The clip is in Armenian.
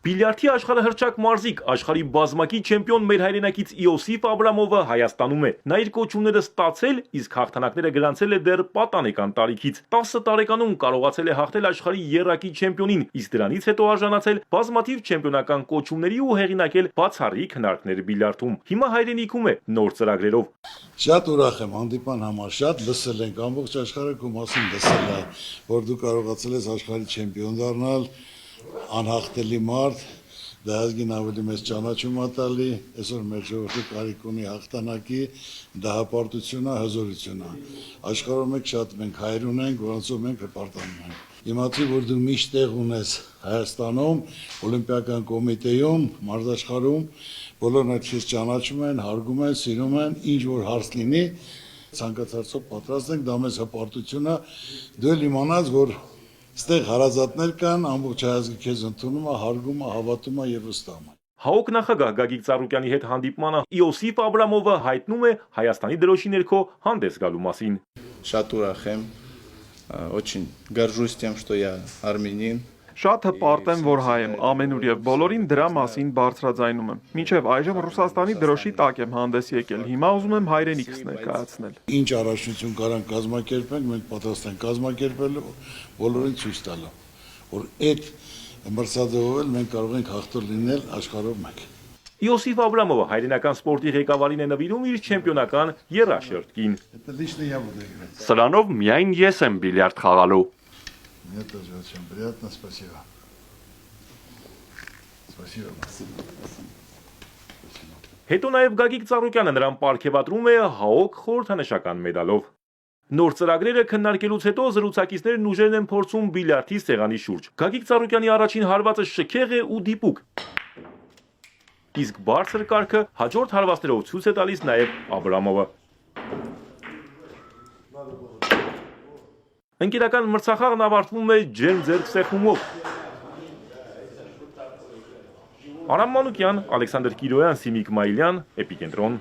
Բիլիարդի աշխարհահռչակ մարզիկ, աշխարհի բազմակի չեմպիոն մեր հայրենակից Իոսիֆ Աբրամովը Հայաստանում է։ Նա իր կոչումները ստացել, իսկ հաղթանակները գրանցել է դեռ պատանեկան տարիքից։ 10 տարեկանում կարողացել է հաղթել աշխարհի եռակի չեմպիոնին, իսկ դրանից հետո արժանացել բազմաթիվ չեմպիոնական կոչումների ու հեղինակել բացառիկ հնարքներ բիլիարդում։ Հիմա հայրենիքում է նոր ծրագրերով։ Շատ ուրախ եմ հանդիպան համար, շատ լսել ենք, ամբողջ աշխարհը քո մասին լսել է, որ դու կարողացել ես աշխարհի չեմպիոն դառնալ, անհաղթելի մարդ, դա ազգին ավելի մեծ ճանաչում է տալի, այսօր մեր ժողովուրդը կարիք ունի հաղթանակի, դա հպարտություն է, հզորություն է։ Աշխարհում մենք հայր ունենք, որոնցով մենք հպարտանում ենք։ Իմացի, որ դու միշտ տեղ ունես Հայաստանում, Օլիմպիական կոմիտեում, մարզաշխարհում, բոլորն այդ քեզ ճանաչում են, հարգում են, սիրում են, ինչ որ հարց լինի, ցանկացածով պատրաստ ենք, դա մեզ հպարտություն է, դու էլ իմանաս, որ ստեղ հարազատներ կան, ամբողջ հայազգը քեզ ընդունում է, հարգում է, հավատում է եւ վստահում է։ ՀԱՕԿ նախագահ Գագիկ Ծառուկյանի հետ հանդիպմանը Իոսիֆ Աբրամովը հայտնում է Հայաստանի դրոշի ներքո հանդես գալու մասին։ Շատ ուրախ եմ, очень горжусь тем, что я армянин. Շատ հպարտ եմ, որ հայ եմ, ամենուր եւ բոլորին դրա մասին բարձրաձայնում եմ։ Մինչեւ այժմ Ռուսաստանի դրոշի տակ եմ հանդես եկել, հիմա ուզում եմ հայրենիքս ներկայացնել։ Ինչ առաջնություն կարան կազմակերպենք, մենք պատրաստ ենք կազմակերպել, բոլորին ցույց տալու, որ այդ մրցադեղով էլ մենք կարող ենք հաղթող լինել աշխարհով մեկ։ Իոսիֆ Աբրամովը հայրենական սպորտի ղեկավարին է նվիրում իր չեմպիոնական եռաշերտքին։ Սրանով միայն ես եմ բիլիարդ խաղալու։ Мне тоже очень приятно, спасибо. Спасибо. Հետո նաև Գագիկ Ծառուկյանը նրան պարգևատրում է ՀԱՕԿ խորհրդանշական մեդալով։ Նոր ծրագրերը քննարկելուց հետո զրուցակիցներն ուժերն են փորձում բիլիարդի սեղանի շուրջ։ Գագիկ Ծառուկյանի առաջին հարվածը շքեղ է ու դիպուկ։ Իսկ բարձր կարգը հաջորդ հարվածներով ցույց է տալիս նաև Աբրամովը։ Ընկերական մրցախաղն ավարտվում է ջերմ ձեռքսեղմումով։ Արամ Մանուկյան, Ալեքսանդր Կիրոյան, Սիմիկ Մայիլյան, Էպիկենտրոն։